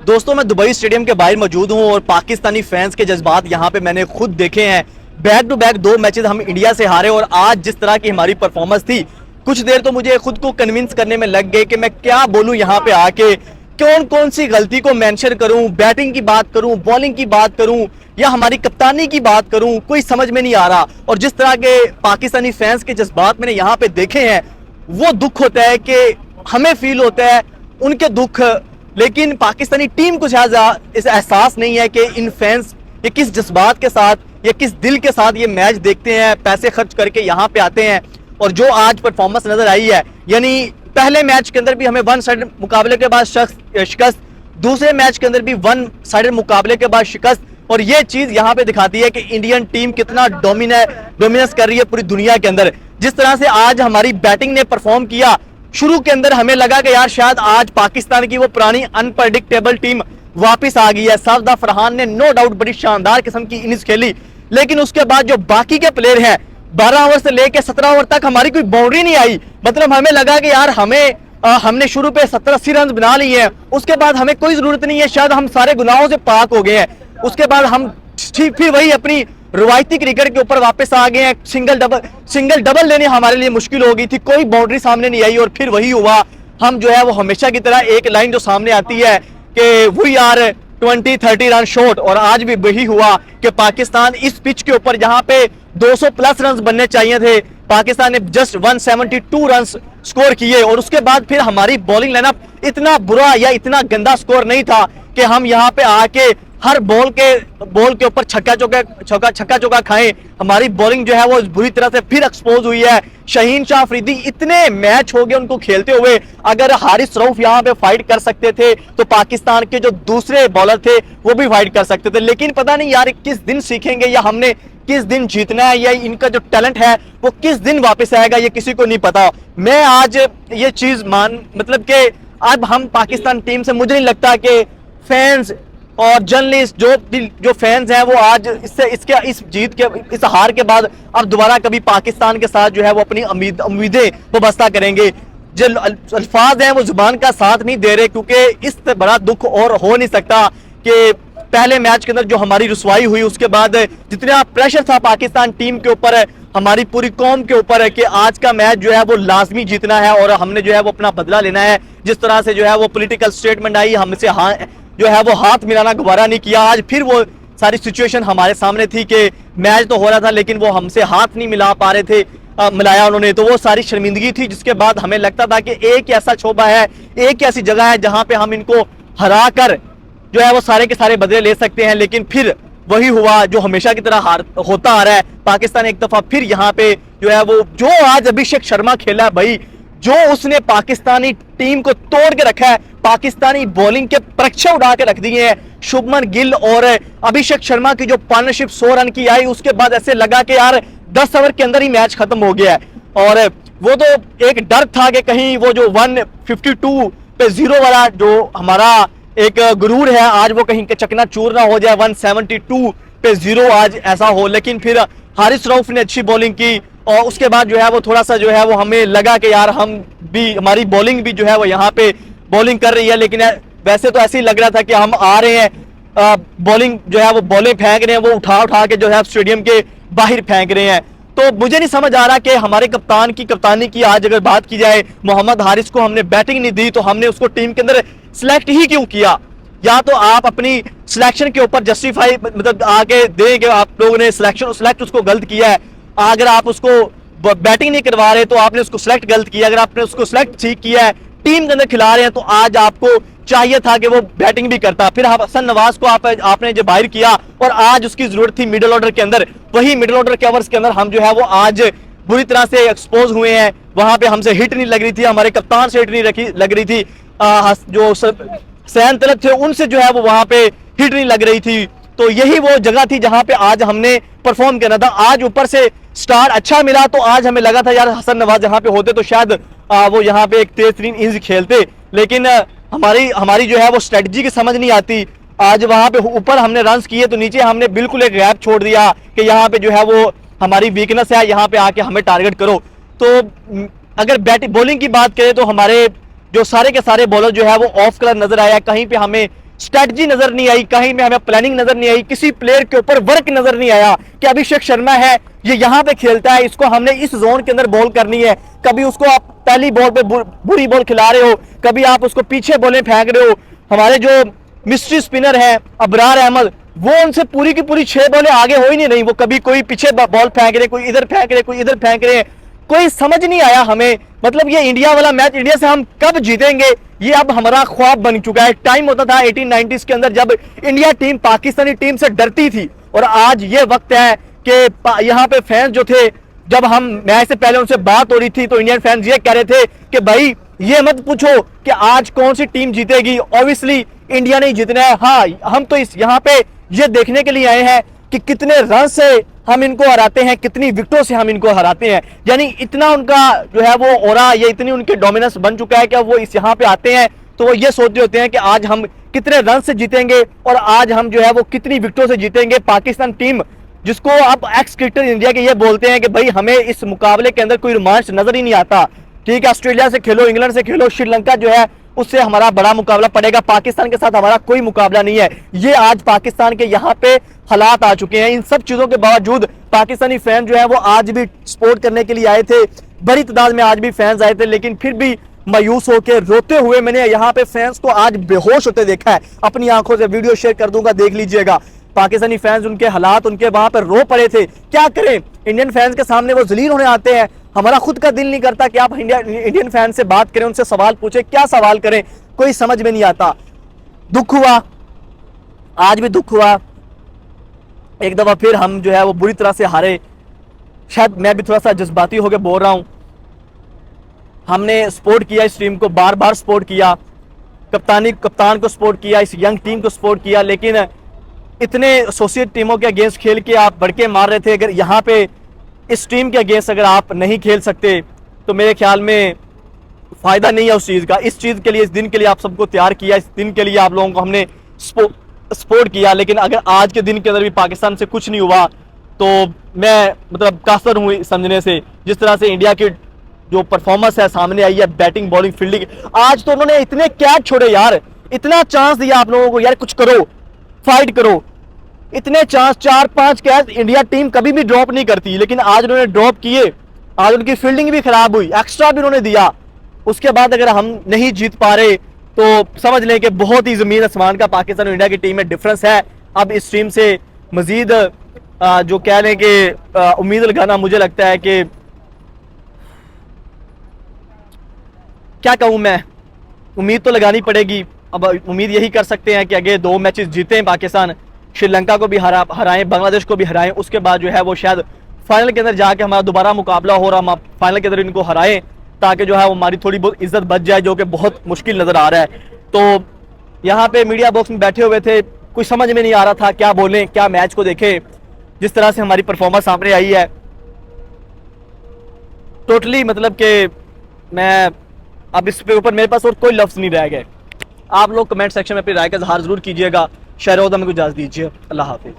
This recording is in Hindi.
दोस्तों, मैं दुबई स्टेडियम के बाहर मौजूद हूं और पाकिस्तानी फैंस के जज्बात यहां पे मैंने खुद देखे हैं। बैक टू बैक 2 मैचेस हम इंडिया से हारे और आज जिस तरह की हमारी परफॉर्मेंस थी, कुछ देर तो मुझे खुद को कन्विंस करने में लग गए कि मैं क्या बोलूं यहां पे आके, कौन कौन सी गलती को मेंशन करूं, बैटिंग की बात करूं, बॉलिंग की बात करूं या हमारी कप्तानी की बात करूं, कोई समझ में नहीं आ रहा। और जिस तरह के पाकिस्तानी फैंस के जज्बात मैंने यहाँ पे देखे हैं, वो दुख होता है कि हमें फील होता है उनके दुख, लेकिन पाकिस्तानी टीम को शायद इस एहसास नहीं है कि इन फैंस ये किस जज्बात के साथ, ये किस दिल के साथ ये मैच देखते हैं, पैसे खर्च करके यहाँ पे आते हैं। और जो आज परफॉर्मेंस नजर आई है, यानी पहले मैच के अंदर भी हमें वन साइड मुकाबले के बाद शिकस्त, दूसरे मैच के अंदर भी वन साइड मुकाबले के बाद शिकस्त, और ये चीज यहाँ पे दिखाती है कि इंडियन टीम कितना डोमिनेंस कर रही है पूरी दुनिया के अंदर। जिस तरह से आज हमारी बैटिंग ने परफॉर्म किया, शुरू के अंदर हमें लगा कि यार शायद आज पाकिस्तान की वो पुरानी अनप्रडिक्टेबल टीम वापस आ गई है। सरफराज फरहान ने नो डाउट बड़ी शानदार किस्म की इनिंग्स खेली, लेकिन उसके बाद जो बाकी के प्लेयर हैं, 12 ओवर से लेकर 17 ओवर तक हमारी कोई बाउंड्री नहीं आई। मतलब हमें लगा कि यार हमने शुरू पे 70-80 रन बना लिए हैं, उसके बाद हमें कोई जरूरत नहीं है, शायद हम सारे गुनाहों से पाक हो गए हैं। उसके बाद हम फिर वही अपनी रवायती क्रिकेट के ऊपर वापस आ गए हैं। सिंगल डबल लेने हमारे लिए मुश्किल हो गई थी, कोई बाउंड्री सामने नहीं आई और फिर वही हुआ। हम जो है वो हमेशा की तरह एक लाइन जो सामने आती है कि वी आर 20-30 रन शॉर्ट, और आज भी वही हुआ कि पाकिस्तान इस पिच के ऊपर जहां पे 200 प्लस रन बनने चाहिए थे, पाकिस्तान ने जस्ट 172 रन स्कोर किए। और उसके बाद फिर हमारी बॉलिंग लाइनअप इतना बुरा या इतना गंदा स्कोर नहीं था कि हम यहाँ पे आके हर बॉल के ऊपर छक्का चौका खाएं। हमारी बॉलिंग जो है वो बुरी तरह से फिर एक्सपोज हुई है। शाहीन शाह अफरीदी इतने मैच हो गए उनको खेलते हुए, अगर हारिस रऊफ यहाँ पे फाइट कर सकते थे तो पाकिस्तान के जो दूसरे बॉलर थे वो भी फाइट कर सकते थे। लेकिन पता नहीं यार किस दिन सीखेंगे, या हमने किस दिन जीतना है, या इनका जो टैलेंट है वो किस दिन वापस आएगा, ये किसी को नहीं पता। मैं आज ये चीज मतलब कि अब हम पाकिस्तान टीम से, मुझे नहीं लगता कि फैंस और जर्नलिस्ट जो फैंस हैं वो आज इस हार के बाद अब दोबारा कभी पाकिस्तान के साथ जो है वो अपनी उम्मीदें वाबस्ता करेंगे। जो अल्फाज हैं वो जुबान का साथ नहीं दे रहे, क्योंकि इस बड़ा दुख और हो नहीं सकता कि पहले मैच के अंदर जो हमारी रुसवाई हुई, उसके बाद जितना प्रेशर था पाकिस्तान टीम के ऊपर, हमारी पूरी कौम के ऊपर है कि आज का मैच जो है वो लाजमी जीतना है और हमने जो है वो अपना बदला लेना है। जिस तरह से जो है वो पॉलिटिकल स्टेटमेंट आई, हमसे जो है वो हाथ मिलाना गवारा नहीं किया। आज फिर वो सारी सिचुएशन हमारे सामने थी कि मैच तो हो रहा था लेकिन वो हमसे हाथ नहीं मिला पा रहे थे, मिलाया उन्होंने, तो वो सारी शर्मिंदगी थी। जिसके बाद हमें लगता था कि एक ऐसा शोबा है, एक ऐसी जगह है जहां पे हम इनको हरा कर जो है वो सारे के सारे बदले ले सकते हैं। लेकिन फिर वही हुआ जो हमेशा की तरह होता आ रहा है। पाकिस्तान एक दफा फिर यहाँ पे जो है वो, जो आज अभिषेक शर्मा खेला भाई, जो उसने पाकिस्तानी टीम को तोड़ के रखा है, पाकिस्तानी बॉलिंग के परीक्षा उड़ा के रख दिए हैं। शुभमन गिल और अभिषेक शर्मा की जो पार्टनरशिप 100 रन की आई, उसके बाद ऐसे लगा कि यार 10 ओवर के अंदर ही मैच खत्म हो गया है। और वो तो एक डर था कि कहीं वो जो 152 पे 0 वाला जो हमारा एक गुरूर है, आज वो कहीं चकनाचूर ना हो जाए, 172 पे 0 आज ऐसा हो। लेकिन फिर हारिस रऊफ ने अच्छी बॉलिंग की और उसके बाद जो है वो थोड़ा सा जो है वो हमें लगा कि यार हमारी बॉलिंग भी जो है वो यहाँ पे बॉलिंग कर रही है। लेकिन वैसे तो ऐसे ही लग रहा था कि हम आ रहे हैं, बॉलिंग जो है वो बॉलें फेंक रहे हैं, वो उठा के जो है स्टेडियम के बाहर फेंक रहे हैं। तो मुझे नहीं समझ आ रहा कि हमारे कप्तान की कप्तानी की आज अगर बात की जाए, मोहम्मद हारिस को हमने बैटिंग नहीं दी तो हमने उसको टीम के अंदर सिलेक्ट ही क्यों किया? या तो आप अपनी सिलेक्शन के ऊपर जस्टिफाई मतलब आगे दें कि आप लोगों ने सिलेक्ट उसको गलत किया है। अगर आप उसको बैटिंग नहीं करवा रहे तो आपने उसको सिलेक्ट गलत किया। अगर आपने उसको सिलेक्ट ठीक किया है, टीम के अंदर खिला रहे हैं, तो आज आपको चाहिए था कि वो बैटिंग भी करता। फिर हसन नवाज को आपने जो बाहर किया और आज उसकी जरूरत थी मिडिल ऑर्डर के अंदर, वही मिडिल ऑर्डर के ओवर्स के अंदर हम जो है वो आज बुरी तरह से एक्सपोज हुए हैं। वहां पे हमसे हिट नहीं लग रही थी, हमारे कप्तान से हिट नहीं लग रही थी, जो सैन तलब थे उनसे जो है वो वहां पे हिट नहीं लग रही थी। तो यही वो जगह थी जहां पे आज हमने परफॉर्म करना था। आज ऊपर से स्टार अच्छा मिला तो आज हमें लगा था यार हसन नवाज यहाँ पे होते तो शायद वो यहाँ पे एक तेज तरीन इनिंग्स खेलते। लेकिन हमारी जो है वो स्ट्रेटजी की समझ नहीं आती। आज वहां पे ऊपर हमने रन्स किए तो नीचे हमने बिल्कुल एक गैप छोड़ दिया कि यहाँ पे जो है वो हमारी वीकनेस है, यहाँ पे आके हमें टारगेट करो। तो अगर बैटिंग बॉलिंग की बात करें तो हमारे जो सारे के सारे बॉलर जो है वो ऑफ कलर नजर आया, कहीं पे हमें स्ट्रेटजी नजर नहीं आई, कहीं में हमें प्लानिंग नजर नहीं आई, किसी प्लेयर के ऊपर वर्क नजर नहीं आया कि अभिषेक शर्मा है ये यहाँ पे खेलता है, इसको हमने इस जोन के अंदर बॉल करनी है। कभी उसको आप पहली बॉल पे बुरी बॉल खिला रहे हो, कभी आप उसको पीछे बॉलें फेंक रहे हो। हमारे जो मिस्ट्री स्पिनर है अबरार अहमद, वो उनसे पूरी की पूरी 6 बॉलें आगे हो ही नहीं रही, वो कभी कोई पीछे बॉल फेंक रहे, कोई इधर फेंक रहे, कोई इधर फेंक रहे, कोई समझ नहीं आया हमें। मतलब ये इंडिया वाला मैच, इंडिया से हम कब जीतेंगे, ये अब हमारा ख्वाब बन चुका है। टाइम होता था 1890s के अंदर जब इंडिया टीम पाकिस्तानी टीम से डरती थी, और आज ये वक्त है कि यहाँ पे फैंस जो थे, जब हम मैच से पहले उनसे बात हो रही थी तो इंडियन फैंस ये कह रहे थे कि भाई ये मत पूछो कि आज कौन सी टीम जीतेगी, ऑब्वियसली इंडिया ने जीतना है। हाँ, हम तो इस यहाँ पे ये देखने के लिए आए हैं कि कितने रन से हम इनको हराते हैं, कितनी विकेटों से हम इनको हराते हैं। यानी इतना उनका जो है वो ओरा, ये इतनी उनकी डोमिनेंस बन चुका है कि वो इस यहाँ पे आते हैं तो वो ये सोचते होते हैं कि आज हम कितने रन से जीतेंगे और आज हम जो है वो कितनी विकेटों से जीतेंगे। पाकिस्तान टीम जिसको अब एक्स क्रिकेटर इंडिया के ये बोलते हैं कि भाई हमें इस मुकाबले के अंदर कोई रोमांच नजर ही नहीं आता। ठीक है, ऑस्ट्रेलिया से खेलो, इंग्लैंड से खेलो, श्रीलंका जो है उससे हमारा बड़ा मुकाबला पड़ेगा, पाकिस्तान के साथ हमारा कोई मुकाबला नहीं है। ये आज पाकिस्तान के यहाँ पे हालात आ चुके हैं। इन सब चीजों के बावजूद पाकिस्तानी फैन जो है वो आज भी सपोर्ट करने के लिए आए थे, बड़ी तादाद में आज भी फैंस आए थे, लेकिन फिर भी मायूस होकर रोते हुए मैंने यहाँ पे फैंस को आज बेहोश होते देखा है। अपनी आंखों से वीडियो शेयर कर दूंगा, देख लीजिएगा। पाकिस्तानी फैंस, उनके हालात, उनके वहां पर रो पड़े थे। क्या करें, इंडियन फैंस के सामने वो जलील होने आते हैं। हमारा खुद का दिल नहीं करता कि आप इंडियन फैन से बात करें, उनसे सवाल पूछे, क्या सवाल करें, कोई समझ में नहीं आता। दुख हुआ, आज भी दुख हुआ। एक दफा फिर हम जो है वो बुरी तरह से हारे। शायद मैं भी थोड़ा सा जज्बाती होकर बोल रहा हूं। हमने सपोर्ट किया इस टीम को, बार बार सपोर्ट किया, कप्तान को सपोर्ट किया, इस यंग टीम को सपोर्ट किया, लेकिन इतने एसोसिएट टीमों के अगेंस्ट खेल के आप बढ़के मार रहे थे। अगर यहाँ पे इस टीम के अगेंस्ट अगर आप नहीं खेल सकते तो मेरे ख्याल में फायदा नहीं है उस चीज़ का। इस चीज़ के लिए, इस दिन के लिए आप सबको तैयार किया, इस दिन के लिए आप लोगों को हमने सपोर्ट किया, लेकिन अगर आज के दिन के अंदर भी पाकिस्तान से कुछ नहीं हुआ तो मैं मतलब कासर हूँ समझने से। जिस तरह से इंडिया की जो परफॉर्मेंस है सामने आई है, बैटिंग, बॉलिंग, फील्डिंग, आज तो उन्होंने इतने कैच छोड़े यार, इतना चांस दिया आप लोगों को यार, कुछ करो, फाइट करो। इतने चांस, 4-5 कैच इंडिया टीम कभी भी ड्रॉप नहीं करती, लेकिन आज उन्होंने ड्रॉप किए। आज उनकी फील्डिंग भी खराब हुई, एक्स्ट्रा भी उन्होंने दिया। उसके बाद अगर हम नहीं जीत पा रहे तो समझ लें कि बहुत ही जमीन आसमान का पाकिस्तान और इंडिया की टीम में डिफरेंस है। अब इस टीम से मजीद जो कह लें कि उम्मीद लगाना, मुझे लगता है कि क्या कहूं मैं, उम्मीद तो लगानी पड़ेगी। अब उम्मीद यही कर सकते हैं कि अगर 2 मैचेस जीतें पाकिस्तान, श्रीलंका को भी हराएं, बांग्लादेश को भी हराएं, उसके बाद जो है वो शायद फाइनल के अंदर जाके हमारा दोबारा मुकाबला हो रहा, हम फाइनल के अंदर इनको हराएं, ताकि जो है वो हमारी थोड़ी बहुत इज्जत बच जाए, जो कि बहुत मुश्किल नजर आ रहा है। तो यहाँ पे मीडिया बॉक्स में बैठे हुए थे, कुछ समझ में नहीं आ रहा था क्या बोलें, क्या मैच को देखें। जिस तरह से हमारी परफॉर्मेंस सामने आई है, टोटली मतलब कि मैं अब इस पे ऊपर मेरे पास और कोई लफ्ज नहीं रह गए। आप लोग कमेंट सेक्शन में अपनी राय का इजहार जरूर कीजिएगा। शेयर होता मेरे को इजाजत दीजिए। अल्लाह हाफिज।